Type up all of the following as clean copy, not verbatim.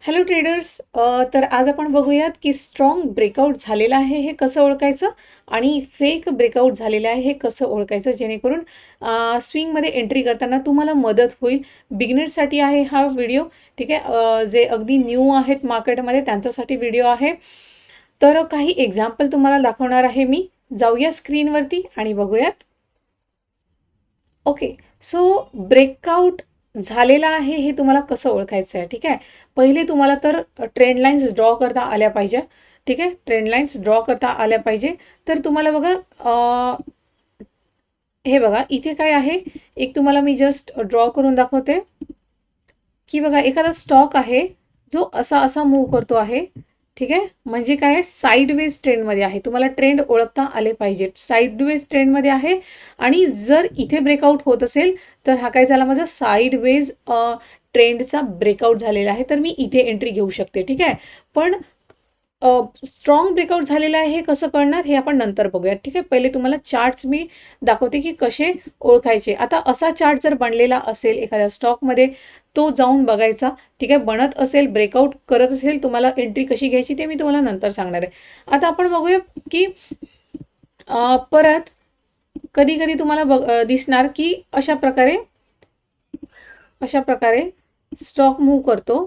Hello traders. तर आज आपण बघूयात की स्ट्रॉंग ब्रेकआउट झालेलं आहे हे कसं ओळखायचं आणि फेक ब्रेकआउट झालेलं आहे हे कसं ओळखायचं, जेणेकरून स्विंगमध्ये एंट्री करताना तुम्हाला मदत होईल. बिगिनर्ससाठी आहे हा व्हिडिओ, ठीक आहे. जे अगदी न्यू आहेत मार्केटमध्ये त्यांच्यासाठी व्हिडिओ आहे. तर काही एक्झाम्पल तुम्हाला दाखवणार आहे मी. जाऊया स्क्रीनवरती आणि बघूयात. ओके, सो ब्रेकआउट झालेला आहे हे तुम्हाला कसं ओळखायचं आहे, ठीक आहे. पहिले तुम्हाला तर ट्रेंड लाईन्स ड्रॉ करता आल्या पाहिजे, ठीक आहे. ट्रेंड लाईन्स ड्रॉ करता आल्या पाहिजे. तर तुम्हाला बघा, हे बघा इथे काय आहे, एक तुम्हाला मी जस्ट ड्रॉ करून दाखवते की बघा एखादा स्टॉक आहे जो असा असा मूव्ह करतो आहे, ठीक आहे. म्हणजे काय आहे, साईडवेज ट्रेंडमध्ये आहे. तुम्हाला ट्रेंड ओळखता आले पाहिजे. साईडवेज ट्रेंडमध्ये आहे आणि जर इथे ब्रेकआउट होत असेल तर हा काय झाला, माझा साईडवेज ट्रेंडचा ब्रेकआउट झालेला आहे, तर मी इथे एंट्री घेऊ शकते, ठीक आहे. पण स्ट्रॉंग ब्रेकआउट झालेला आहे हे कसं कळणार हे आपण नंतर बघूयात, ठीक आहे. पहिले तुम्हाला चार्ट्स मी दाखवते की कसे ओळखायचे. आता असा चार्ट जर बनलेला असेल एखाद्या स्टॉकमध्ये, तो जाऊन बघायचा, ठीक आहे. बनत असेल, ब्रेकआउट करत असेल, तुम्हाला एंट्री कशी घ्यायची ते मी तुम्हाला नंतर सांगणार आहे. आता आपण बघूया की परत कधी कधी तुम्हाला दिसणार की अशा प्रकारे स्टॉक मूव्ह करतो.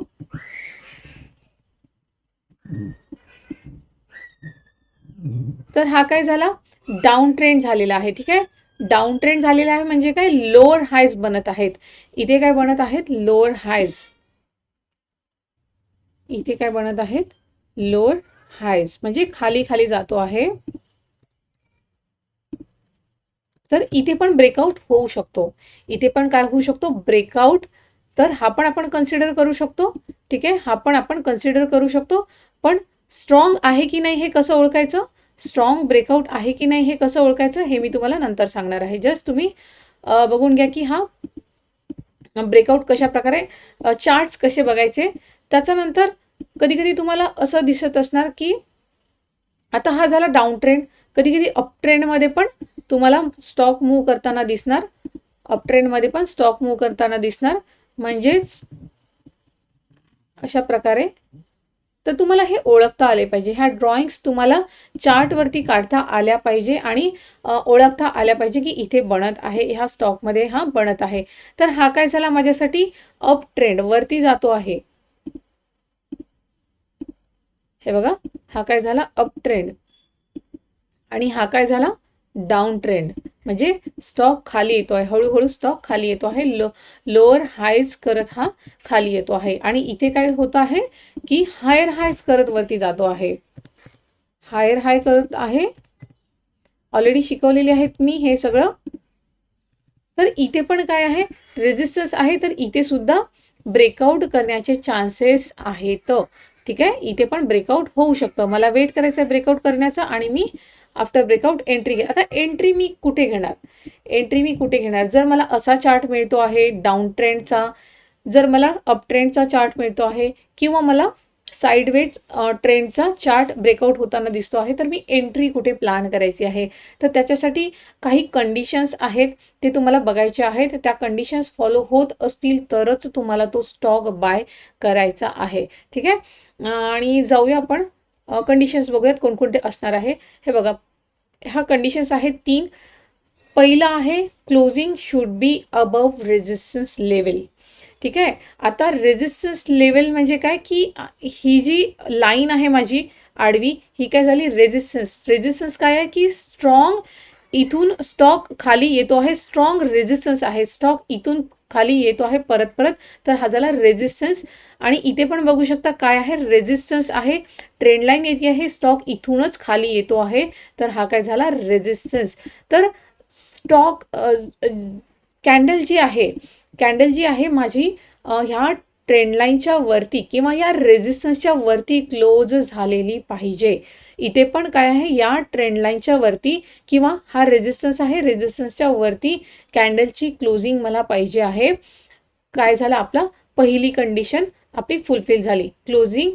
तर हा काय झाला, डाऊन ट्रेंड झालेला आहे, ठीक आहे. डाऊन ट्रेंड झालेला आहे म्हणजे काय, लोअर हायज बनत आहेत. इथे काय बनत आहेत, लोअर हायज. इथे काय बनत आहेत, लोअर हायज, म्हणजे खाली खाली जातो आहे. तर इथे पण ब्रेकआउट होऊ शकतो. इथे पण काय होऊ शकतो, ब्रेकआउट. तर हा पण आपण कन्सिडर करू शकतो, ठीक आहे. हा पण आपण कन्सिडर करू शकतो. पण स्ट्रॉंग आहे की नाही हे कसं ओळखायचं, स्ट्रॉंग ब्रेकआउट आहे की नाही हे कसं ओळखायचं हे मी तुम्हाला नंतर सांगणार आहे. जस्ट तुम्ही बघून घ्या की हा ब्रेकआउट कशा प्रकारे, चार्ट्स कसे बघायचे. त्याच्यानंतर कधी कधी तुम्हाला असं दिसत असणार की आता हा झाला डाऊन ट्रेंड. कधी कधी अप ट्रेंडमध्ये पण तुम्हाला स्टॉक मूव्ह करताना दिसणार. अप ट्रेंडमध्ये पण स्टॉक मूव्ह करताना दिसणार, म्हणजेच अशा प्रकारे. तर तुम्हाला हे ओळखता आले पाहिजे. ह्या ड्रॉइंग्स तुम्हाला चार्टवरती काढता आल्या पाहिजे आणि ओळखता आल्या पाहिजे की इथे बनत आहे, ह्या स्टॉकमध्ये हा बनत आहे. तर हा काय झाला माझ्यासाठी, अप ट्रेंड वरती जातो आहे. हे बघा, हा काय झाला, अप ट्रेंड. आणि हा काय झाला, डाऊन ट्रेंड. म्हणजे स्टॉक खाली येतो आहे, हळूहळू स्टॉक खाली येतो आहे. लोअर हायज करत हा खाली येतो आहे. आणि इथे काय होत आहे की हायर हायज करत वरती जातो आहे. हायर हाय करत आहे. ऑलरेडी शिकवलेले आहेत मी हे सगळं. तर इथे पण काय आहे, रेजिस्टन्स आहे. तर इथे सुद्धा ब्रेकआउट करण्याचे चान्सेस आहेत, ठीक आहे. इथे पण ब्रेकआउट होऊ शकतं. मला वेट करायचं आहे ब्रेकआउट करण्याचा आणि मी आफ्टर ब्रेकआउट एंट्री घे. आता एंट्री मी कुठे घेणार, जर मला असा चार्ट मिळतो आहे डाऊन ट्रेंडचा, जर मला अप ट्रेंडचा चार्ट मिळतो आहे, किंवा मला साईडवेज ट्रेंडचा चार्ट ब्रेकआउट होताना दिसतो आहे, तर मी एंट्री कुठे प्लॅन करायची आहे. तर त्याच्यासाठी काही कंडिशन्स आहेत, ते तुम्हाला बघायचे आहेत. त्या कंडिशन्स फॉलो होत असतील तरच तुम्हाला तो स्टॉक बाय करायचा आहे, ठीक आहे. आणि जाऊया आपण कंडिशन्स बघूयात कोणकोणते असणार आहे. हे बघा, ह्या कंडिशन्स आहेत 3. पहिला आहे, closing should be above resistance level, ठीक आहे. आता रेजिस्टन्स लेवल म्हणजे काय की ही जी लाईन आहे माझी आडवी, ही काय झाली, रेजिस्टन्स काय आहे की स्ट्रॉंग, इथून स्टॉक खाली येतो आहे, स्ट्रॉंग रेजिस्टन्स आहे. स्टॉक इथून खाली येतो आहे परत. तर हा झाला रेजिस्टन्स. आणि इथे पण बघू शकता काय आहे, रेजिस्टन्स आहे. ट्रेंड लाईन येते आहे, स्टॉक इथूनच खाली येतो आहे, तर हा काय झाला, रेजिस्टन्स. तर स्टॉक कॅन्डल जी आहे माझी ह्या ट्रेंड लाईनच्या वरती किंवा या रेजिस्टन्सच्या वरती क्लोज झालेली पाहिजे. इथे पण काय आहे, या ट्रेंड लाईनच्या वरती किंवा हा रेजिस्टन्स आहे, रेजिस्टन्सच्या वरती कॅन्डलची क्लोजिंग मला पाहिजे आहे. काय झालं, आपला पहिली कंडिशन आपली फुलफिल झाली, closing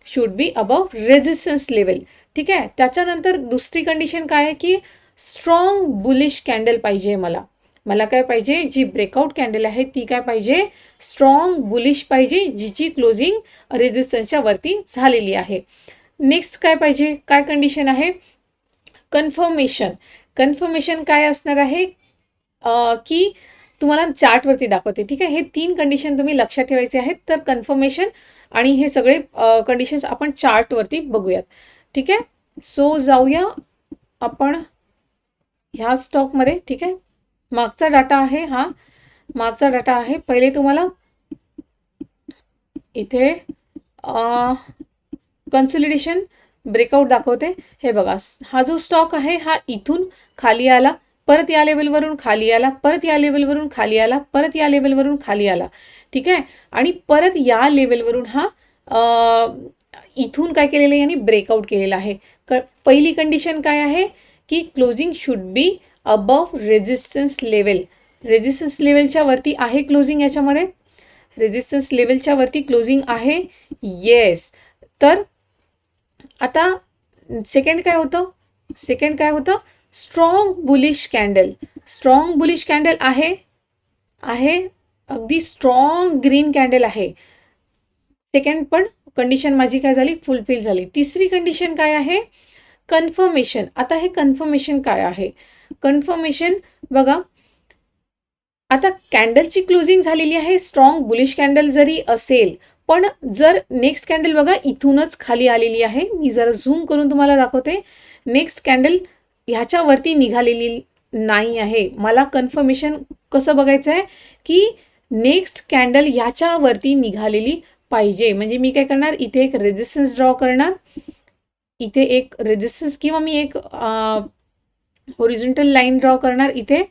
should be above resistance level, ठीक आहे. त्याच्यानंतर दुसरी कंडिशन काय आहे की स्ट्रॉंग बुलिश कॅन्डल पाहिजे मला. मला काय पाहिजे, जी ब्रेकआउट कॅन्डल आहे ती काय पाहिजे, स्ट्रॉंग बुलिश पाहिजे, जिची क्लोजिंग रेजिस्टन्सच्या वरती झालेली आहे. नेक्स्ट काय पाहिजे, काय कंडिशन आहे, कन्फर्मेशन. कन्फर्मेशन काय असणार आहे की तुम्हाला चार्टवरती दाखवते. ठीक आहे, हे 3 कंडिशन तुम्ही लक्षात ठेवायचे आहेत. तर कन्फर्मेशन आणि हे सगळे कंडिशन्स आपण चार्टवरती बघूयात. ठीक आहे, सो जाऊया आपण ह्या स्टॉकमध्ये. ठीक आहे, मागचा डाटा आहे, हा मागचा डाटा आहे. पहिले तुम्हाला इथे कन्सोलिडेशन ब्रेकआउट दाखवते. हे बघा, हा जो स्टॉक आहे हा इथून खाली आला, परत या लेवलवरून खाली आला, परत या लेवलवरून खाली आला, परत या लेवलवरून खाली आला. ठीक आहे, आणि परत या लेवलवरून हा इथून काय केलेलं आहे, यांनी ब्रेकआउट केलेला आहे. पहिली कंडिशन काय आहे की closing should be above resistance level. Resistance लेवलच्या वरती आहे क्लोजिंग, याच्यामध्ये रेजिस्टन्स लेवलच्या वरती क्लोजिंग आहे. येस. तर आता सेकंड काय होतं, सेकंड काय होतं, strong bullish candle. Strong bullish candle आहे, अगदी स्ट्रॉंग ग्रीन कॅन्डल आहे. सेकंड पण कंडिशन माझी काय झाली, फुलफिल झाली. तिसरी कंडिशन काय आहे, कन्फर्मेशन. आता हे कन्फर्मेशन काय आहे, कन्फर्मेशन बघा, आता कॅन्डलची क्लोजिंग झालेली आहे, स्ट्रॉंग बुलिश कॅन्डल जरी असेल, पण जर नेक्स्ट कॅन्डल बघा इथूनच खाली आलेली आहे. मी जरा झूम करून तुम्हाला दाखवते. नेक्स्ट कॅन्डल ह्याच्यावरती निघालेली नाही आहे. मला कन्फर्मेशन कसं बघायचं आहे की नेक्स्ट कॅन्डल ह्याच्यावरती निघालेली पाहिजे. म्हणजे मी काय करणार, इथे एक रेजिस्टन्स ड्रॉ करणार, इथे एक रेजिस्टन्स किंवा मी एक हॉरिझॉन्टल लाईन ड्रॉ करणार इथे.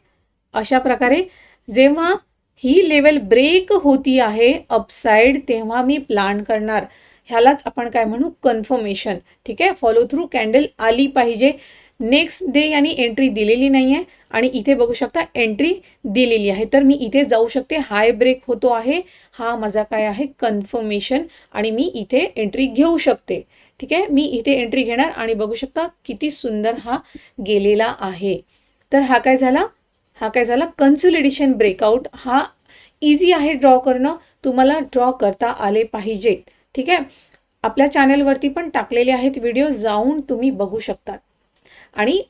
अशा प्रकारे जेव्हा ही लेवल ब्रेक होती आहे अपसाइड, तेव्हा मी प्लान करणार. ह्यालाच आपण काय म्हणू, कन्फर्मेशन. ठीक आहे, फॉलो थ्रू कॅन्डल आली पाहिजे. नेक्स्ट डे यांनी एंट्री दिलेली नाही आहे आणि इथे बघू शकता एंट्री दिलेली आहे. तर मी इथे जाऊ शकते, हाय ब्रेक होतो आहे, हा माझा काय आहे, कन्फर्मेशन, आणि मी इथे एंट्री घेऊ शकते. ठीक आहे, मी इथे एंट्री घेणार आणि बघू शकता किती सुंदर हा गेलेला आहे. तर हा काय झाला, हा काय झाला, कन्सोलिडेशन ब्रेकआउट. हा इझी आहे ड्रॉ करणं, तुम्हाला ड्रॉ करता आले पाहिजेत. ठीक आहे, आपल्या चॅनलवरती पण टाकलेले आहेत व्हिडिओ, जाऊन तुम्ही बघू शकता. आणि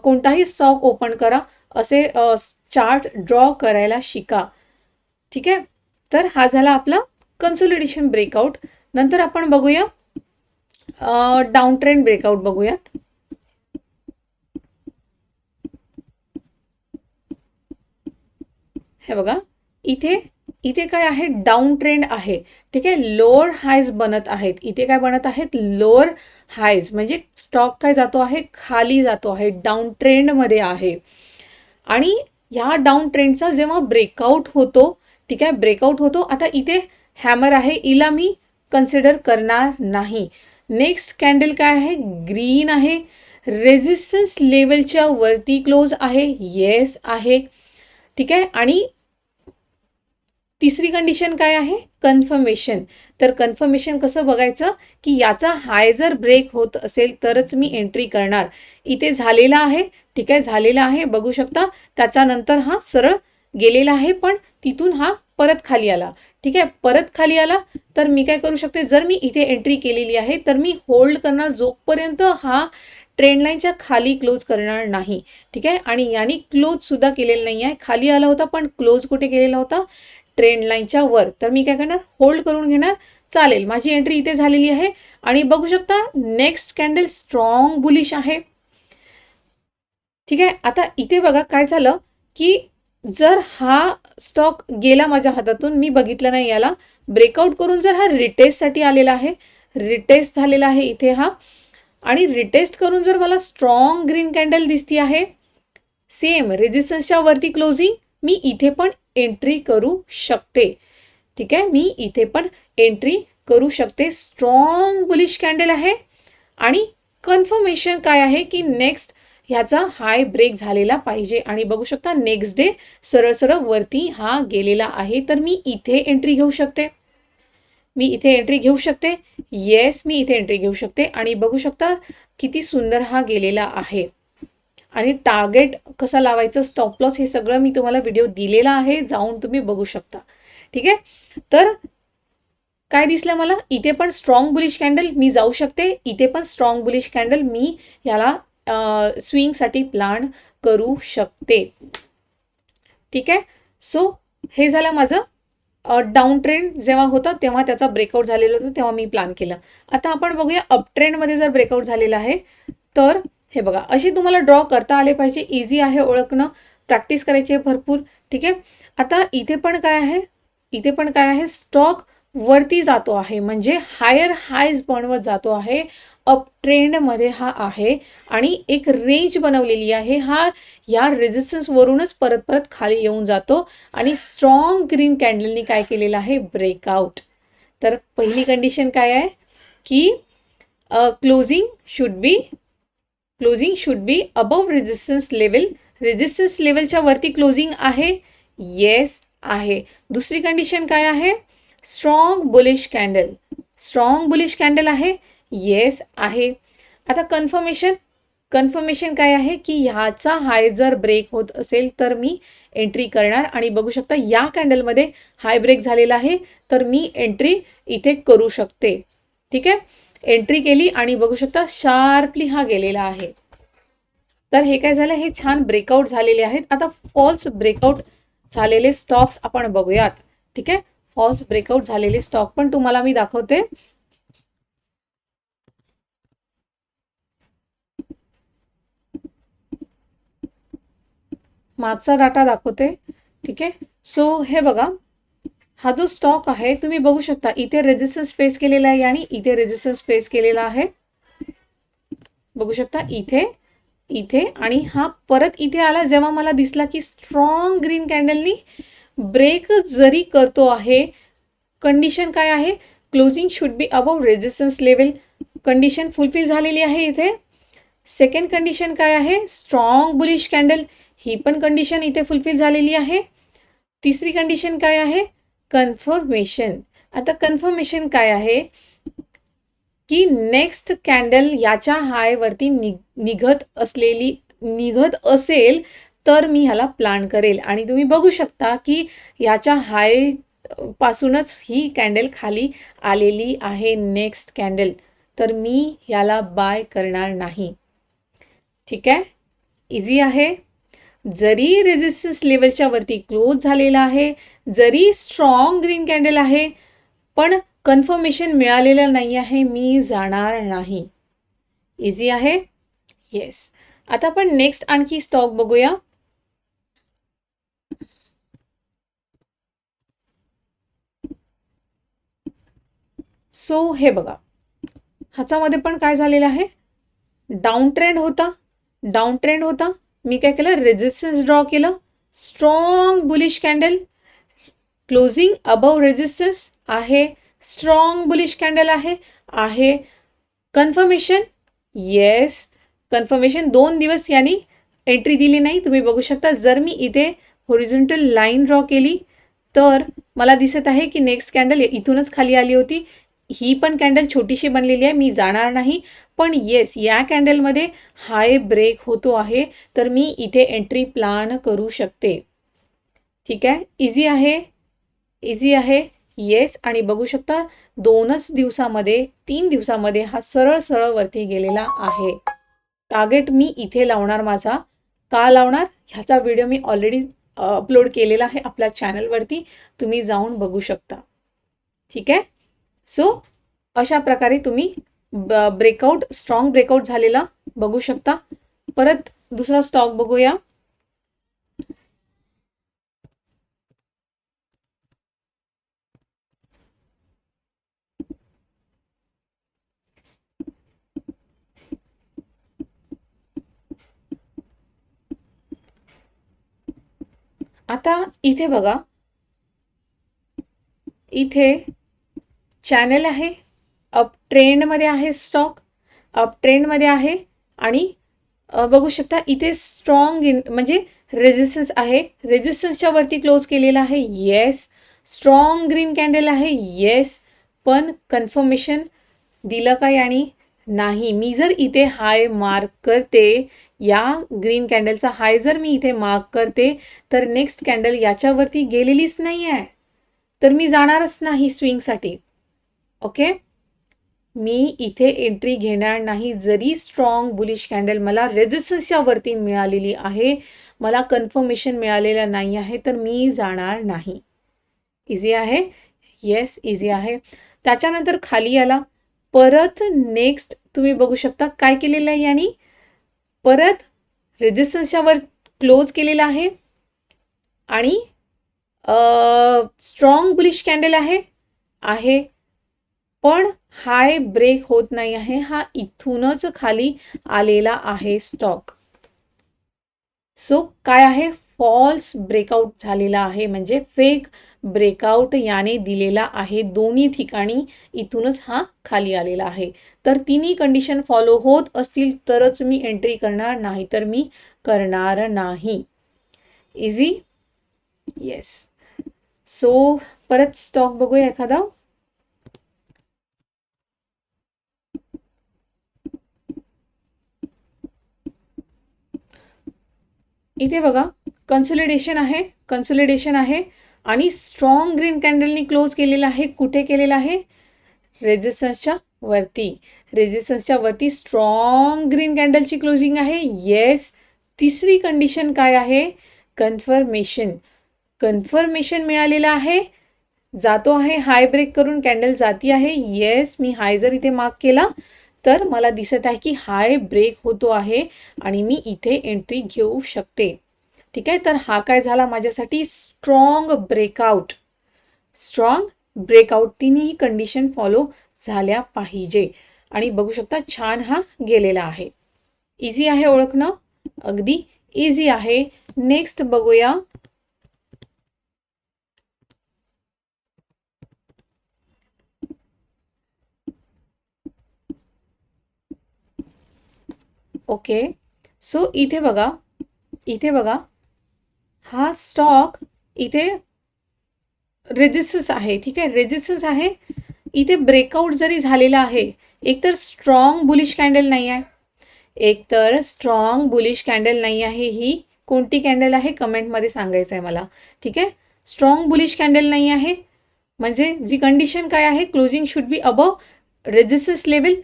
कोणताही स्टॉक ओपन करा, असे चार्ट ड्रॉ करायला शिका. ठीक आहे, तर हा झाला आपला कन्सोलिडेशन ब्रेकआउट. नंतर आपण बघूया डाऊन ट्रेंड ब्रेकआउट बघूयात. हे बघा, इथे इथे काय आहे, डाऊन ट्रेंड आहे. ठीक आहे, लोअर हायज बनत आहेत. इथे काय बनत आहेत, लोअर हायज, म्हणजे स्टॉक काय जातो आहे, खाली जातो आहे, डाऊन ट्रेंडमध्ये आहे. आणि ह्या डाऊन ट्रेंडचा जेव्हा ब्रेकआउट होतो, ठीक आहे, ब्रेकआउट होतो. आता इथे हॅमर आहे, इला मी कन्सिडर करणार नाही. नेक्स्ट कॅन्डल काय आहे, ग्रीन आहे, रेजिस्टन्स लेवलच्या वरती क्लोज आहे, येस आहे. ठीक आहे, आणि तिसरी कंडिशन काय आहे, कन्फर्मेशन. तर कन्फर्मेशन कसं बघायचं की याचा हाय जर ब्रेक होत असेल तरच मी एंट्री करणार. इथे झालेला आहे, ठीक आहे, झालेला आहे, बघू शकता. त्याच्यानंतर हा सरळ गेलेला आहे, पण तिथून हा परत खाली आला. ठीक आहे, परत खाली आला तर मी काय करू शकते, जर मी इथे एंट्री केलेली आहे तर मी होल्ड करणार जोपर्यंत हा ट्रेंड लाईनच्या खाली क्लोज करणार नाही. ठीक आहे, आणि याने क्लोज सुद्धा केलेला नाही आहे, खाली आला होता पण क्लोज कुठे केलेला होता, ट्रेंड लाईनच्या वर. तर मी काय करणार, होल्ड करून घेणार. चालेल, माझी एंट्री इथे झालेली आहे. आणि बघू शकता नेक्स्ट कॅन्डल स्ट्रॉंग बुलिश आहे. ठीक आहे, आता इथे बघा काय झालं की जर हा स्टॉक गेला माझ्या हातातून, मी बघितलं नाही याला, ब्रेकआउट करून जर हा रिटेस्टसाठी आलेला आहे, रिटेस्ट झालेला आहे इथे हा, आणि रिटेस्ट करून जर मला स्ट्रॉंग ग्रीन कॅन्डल दिसती आहे, सेम रेजिस्टन्सच्या वरती क्लोजिंग, मी इथे पण एंट्री करू शकते. ठीक आहे, मी इथे पण एंट्री करू शकते. स्ट्रॉंग बुलिश कॅन्डल आहे. आणि कन्फर्मेशन काय आहे की नेक्स्ट ह्याचा हाय ब्रेक झालेला पाहिजे. आणि बघू शकता नेक्स्ट डे सरळ सरळ वरती हा गेलेला आहे. तर मी इथे एंट्री घेऊ शकते, मी इथे एंट्री घेऊ शकते. येस, मी इथे एंट्री घेऊ शकते. आणि बघू शकता किती सुंदर हा गेलेला आहे. आणि टार्गेट कसा लावायचं, स्टॉप लॉस, हे सगळं मी तुम्हाला व्हिडिओ दिलेला आहे, जाऊन तुम्ही बघू शकता. ठीक आहे. तर काय दिसलं मला, इथे पण स्ट्रॉंग बुलिश कॅन्डल मी जाऊ शकते, इथे पण स्ट्रॉंग बुलिश कॅन्डल मी याला स्विंगसाठी प्लॅन करू शकते. ठीक आहे. सो हे झालं माझं डाऊन ट्रेंड जेव्हा होतं तेव्हा त्याचा ब्रेकआउट झालेलं होतं तेव्हा मी प्लॅन केलं. आता आपण बघूया अप ट्रेंडमध्ये जर ब्रेकआउट झालेला आहे तर हे बघा, अशी तुम्हाला ड्रॉ करता आले पाहिजे. इझी आहे ओळखणं, प्रॅक्टिस करायची आहे भरपूर. ठीक आहे. आता इथे पण काय आहे, इथे पण काय आहे, स्टॉक वरती जातो आहे, म्हणजे हायर हायज बनवत जातो आहे. अप ट्रेंडमध्ये हा आहे आणि एक रेंज बनवलेली आहे. हा या रेजिस्टन्स वरूनच परत परत खाली येऊन जातो आणि स्ट्रॉंग ग्रीन कॅन्डलनी काय केलेलं आहे, ब्रेकआउट. तर पहिली कंडिशन काय आहे की closing should be above resistance level. Resistance लेवलच्या वरती क्लोजिंग आहे, येस आहे. दुसरी कंडिशन काय आहे, स्ट्रॉंग बुलिश कॅन्डल आहे, येस आहे. आता कन्फर्मेशन काय आहे की ह्याचा हाय जर ब्रेक होत असेल तर मी एंट्री करणार. आणि बघू शकता या कॅन्डलमध्ये हाय ब्रेक झालेला आहे तर मी एंट्री इथे करू शकते. ठीक आहे. एंट्री केली आणि बघू शकता शार्पली हा गेलेला आहे. तर हे काय झालं, हे छान ब्रेकआउट झालेले आहेत. आता फॉल्स ब्रेकआउट झालेले स्टॉक्स आपण बघूयात. ठीक आहे. फॉल्स ब्रेकआउट झालेले स्टॉक पण तुम्हाला मी दाखवते. मागचा डाटा दाखवते. ठीक आहे. सो हे बघा, हा जो स्टॉक आहे तुम्ही बघू शकता इथे रेजिस्टन्स फेस केलेला आहे आणि इथे रेजिस्टन्स फेस केलेला आहे. बघू शकता इथे आणि हा परत इथे आला जेव्हा मला दिसला की स्ट्रॉंग ग्रीन कॅन्डलनी ब्रेक जरी करतो आहे. कंडिशन काय आहे, closing should be above resistance level. Condition fulfil झालेली आहे इथे. सेकंड कंडिशन काय आहे, स्ट्रॉंग बुलिश कॅन्डल, ही पण कंडिशन इथे फुलफिल झालेली आहे. तिसरी कंडिशन काय आहे, कन्फर्मेशन. आता कन्फर्मेशन काय आहे की नेक्स्ट कॅन्डल याच्या हायवरती निघत असेल तर मी ह्याला प्लॅन करेल. आणि तुम्ही बघू शकता की याच्या हाय पासूनच ही कॅन्डल खाली आलेली आहे, नेक्स्ट कॅन्डल, तर मी याला बाय करणार नाही. ठीक आहे. इझी आहे. जरी रेजिस्टन्स लेवलच्या वरती क्लोज झालेला आहे, जरी स्ट्रॉंग ग्रीन कॅन्डल आहे, पण कन्फर्मेशन मिळालेलं नाही आहे, मी जाणार नाही. इझी आहे. येस. आता आपण नेक्स्ट आणखी स्टॉक बघूया. सो हे बघा, ह्याच्यामध्ये पण काय झालेलं आहे, डाऊन ट्रेंड होता. मी काय केलं, रेजिस्टन्स ड्रॉ केलं, strong bullish candle, closing above resistance आहे, स्ट्रॉंग बुलिश कॅन्डल आहे. Confirmation, yes. कन्फर्मेशन 2 दिवस यांनी एंट्री दिली नाही. तुम्ही बघू शकता जर मी इथे हॉरिझॉन्टल लाईन ड्रॉ केली तर मला दिसत आहे की नेक्स्ट कॅन्डल इथूनच खाली आली होती. ही पण कॅन्डल छोटीशी बनलेली आहे, मी जाणार नाही. पण येस, या कॅन्डलमध्ये हाय ब्रेक होतो आहे तर मी इथे एंट्री प्लॅन करू शकते. ठीक आहे. इझी आहे. येस. आणि बघू शकता 2 दिवसामध्ये 3 दिवसामध्ये हा सरळ वरती गेलेला आहे. टार्गेट मी इथे लावणार माझा. का लावणार ह्याचा व्हिडिओ मी ऑलरेडी अपलोड केलेला आहे आपल्या चॅनलवरती, तुम्ही जाऊन बघू शकता. ठीक आहे. सो अशा प्रकारे तुम्ही स्ट्रॉंग ब्रेकआउट झालेला बघू शकता. परत दुसरा स्टॉक बघूया. आता इथे बघा, इथे चॅनल आहे, अप ट्रेंडमध्ये आहे, स्टॉक अप ट्रेंडमध्ये आहे आणि बघू शकता इथे स्ट्रॉंग म्हणजे रेजिस्टन्स आहे, रेजिस्टन्सच्या वरती क्लोज केलेला आहे, येस. स्ट्रॉंग ग्रीन कॅन्डल आहे, येस. पण कन्फर्मेशन दिलं काय आणि नाही. मी जर इथे हाय मार्क करते, या ग्रीन कॅन्डलचा हाय जर मी इथे मार्क करते, तर नेक्स्ट कॅन्डल याच्यावरती गेलेलीच नाही आहे, तर मी जाणारच नाही स्विंगसाठी. ओके, मी इथे एंट्री घेणार नाही. जरी स्ट्रॉंग बुलिश कॅन्डल मला रेजिस्टन्सच्या वरती मिळालेली आहे, मला कन्फर्मेशन मिळालेलं नाही आहे, तर मी जाणार नाही. इझी आहे? येस, इझी आहे. त्याच्यानंतर खाली आला, परत नेक्स्ट तुम्ही बघू शकता काय केलेलं आहे यांनी, परत रेजिस्टन्सच्या वर क्लोज केलेला आहे आणि स्ट्रॉंग बुलिश कॅन्डल आहे पण हाय ब्रेक होत नाही आहे. हा इथूनच खाली आलेला आहे स्टॉक. सो काय आहे, फॉल्स ब्रेकआउट झालेला आहे, म्हणजे फेक ब्रेकआउट याने दिलेला आहे. दोन्ही ठिकाणी इथूनच हा खाली आलेला आहे. तर तिन्ही कंडिशन फॉलो होत असतील तरच मी एंट्री करणार, नाही तर मी करणार नाही. इझी? येस. सो परत स्टॉक बघूया एखादा. इथे बघा, कन्सोलिडेशन आहे आणि स्ट्रॉंग ग्रीन कॅन्डलनी क्लोज केलेला आहे. कुठे केलेला आहे? रेजिस्टन्सच्या वरती स्ट्रॉंग ग्रीन कॅन्डलची क्लोजिंग आहे. येस. तिसरी कंडिशन काय आहे? कन्फर्मेशन मिळालेला आहे. जातो आहे, हाय ब्रेक करून कॅन्डल जाती आहे. येस, मी हाय जर इथे मार्क केला तर मला दिसत आहे की हाय ब्रेक होतो आहे आणि मी इथे एंट्री घेऊ शकते. ठीक आहे, तर हा काय झाला माझ्यासाठी? Strong breakout. तिन्ही कंडिशन फॉलो झाल्या पाहिजे. आणि बघू शकता छान हा गेलेला आहे. इझी आहे ओळखणं, अगदी इझी आहे. नेक्स्ट बघूया. ओके, सो इथे बघा हा स्टॉक इथे रेजिस्टन्स आहे. ठीक आहे, रेजिस्टन्स आहे. इथे ब्रेकआउट जरी झालेला आहे, एकतर स्ट्रॉंग बुलिश कॅन्डल नाही आहे. ही कोणती कॅन्डल आहे कमेंटमध्ये सांगायचं आहे मला. ठीक आहे, स्ट्रॉंग बुलिश कॅन्डल नाही आहे, म्हणजे जी कंडिशन काय आहे, closing should be above resistance level.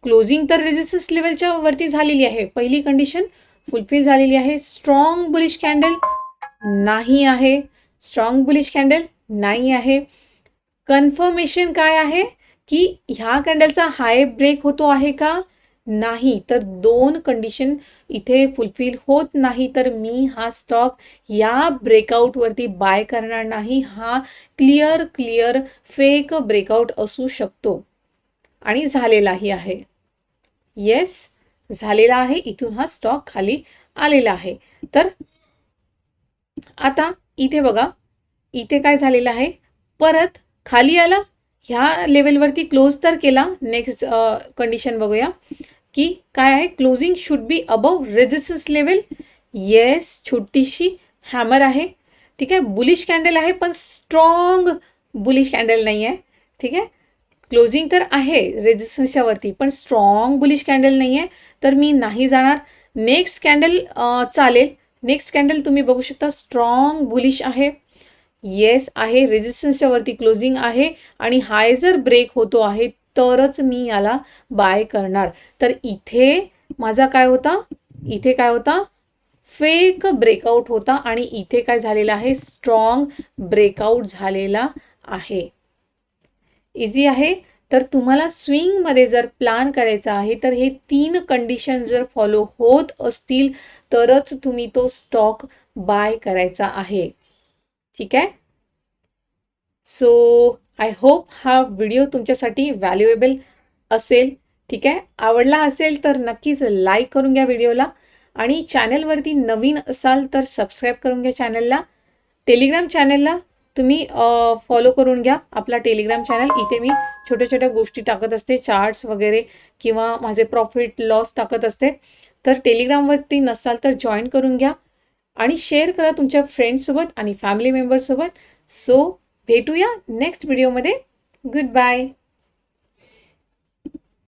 Closing तर रेजिस्टन्स लेवलच्या वरती झालेली आहे. पहिली कंडिशन फुलफिल झालेली आहे. स्ट्रॉंग बुलिश कॅन्डल नाही आहे. कन्फर्मेशन काय आहे की ह्या कॅन्डलचा हाय ब्रेक होतो आहे का? नाही. तर दोन कंडिशन इथे फुलफिल होत नाही, तर मी हा स्टॉक या ब्रेकआउटवरती बाय करणार नाही. हा क्लिअर फेक ब्रेकआउट असू शकतो आणि झालेलाही आहे. येस, झालेला आहे. इथून हा स्टॉक खाली आलेला आहे. तर आता इथे बघा, इथे काय झालेलं आहे, परत खाली आला, ह्या लेवलवरती क्लोज तर केला. नेक्स्ट कंडिशन बघूया की काय आहे, closing should be above resistance level. Yes, छोटीशी हॅमर आहे. ठीक आहे, बुलिश कॅन्डल आहे पण स्ट्रॉंग बुलिश कॅन्डल नाही आहे. ठीक आहे, क्लोजिंग तर आहे रेजिस्टन्सच्या वरती पण स्ट्रॉंग बुलिश कॅन्डल नाही आहे, तर मी नाही जाणार. नेक्स्ट कॅन्डल चालेल. नेक्स्ट कॅन्डल तुम्ही बघू शकता स्ट्रॉंग बुलिश आहे. येस आहे, रेजिस्टन्सच्या वरती क्लोजिंग आहे आणि हाय जर ब्रेक होतो आहे तरच मी याला बाय करणार. तर इथे माझा काय होता, फेक ब्रेकआउट होता आणि इथे काय झालेला आहे, स्ट्रॉंग ब्रेकआउट झालेला आहे. इझी आहे. तर तुम्हाला स्विंगमध्ये जर प्लॅन करायचा आहे तर हे 3 कंडिशन जर फॉलो होत असतील तरच तुम्ही तो स्टॉक बाय करायचा आहे. ठीक आहे, सो आय होप हा व्हिडिओ तुमच्यासाठी व्हॅल्युएबल असेल. ठीक आहे, आवडला असेल तर नक्कीच लाईक करून घ्या व्हिडिओला आणि चॅनलवरती नवीन असाल तर सबस्क्राईब करून घ्या चॅनलला. टेलिग्राम चॅनलला तुम्ही फॉलो करून घ्या आपला टेलिग्राम चॅनल. इथे मी छोट्या गोष्टी टाकत असते, चार्ट्स वगैरे किंवा माझे प्रॉफिट लॉस टाकत असते. तर टेलिग्रामवरती नसाल तर जॉईन करून घ्या आणि शेअर करा तुमच्या फ्रेंड्ससोबत आणि फॅमिली मेंबर्ससोबत. सो भेटूया नेक्स्ट व्हिडिओमध्ये. Good bye.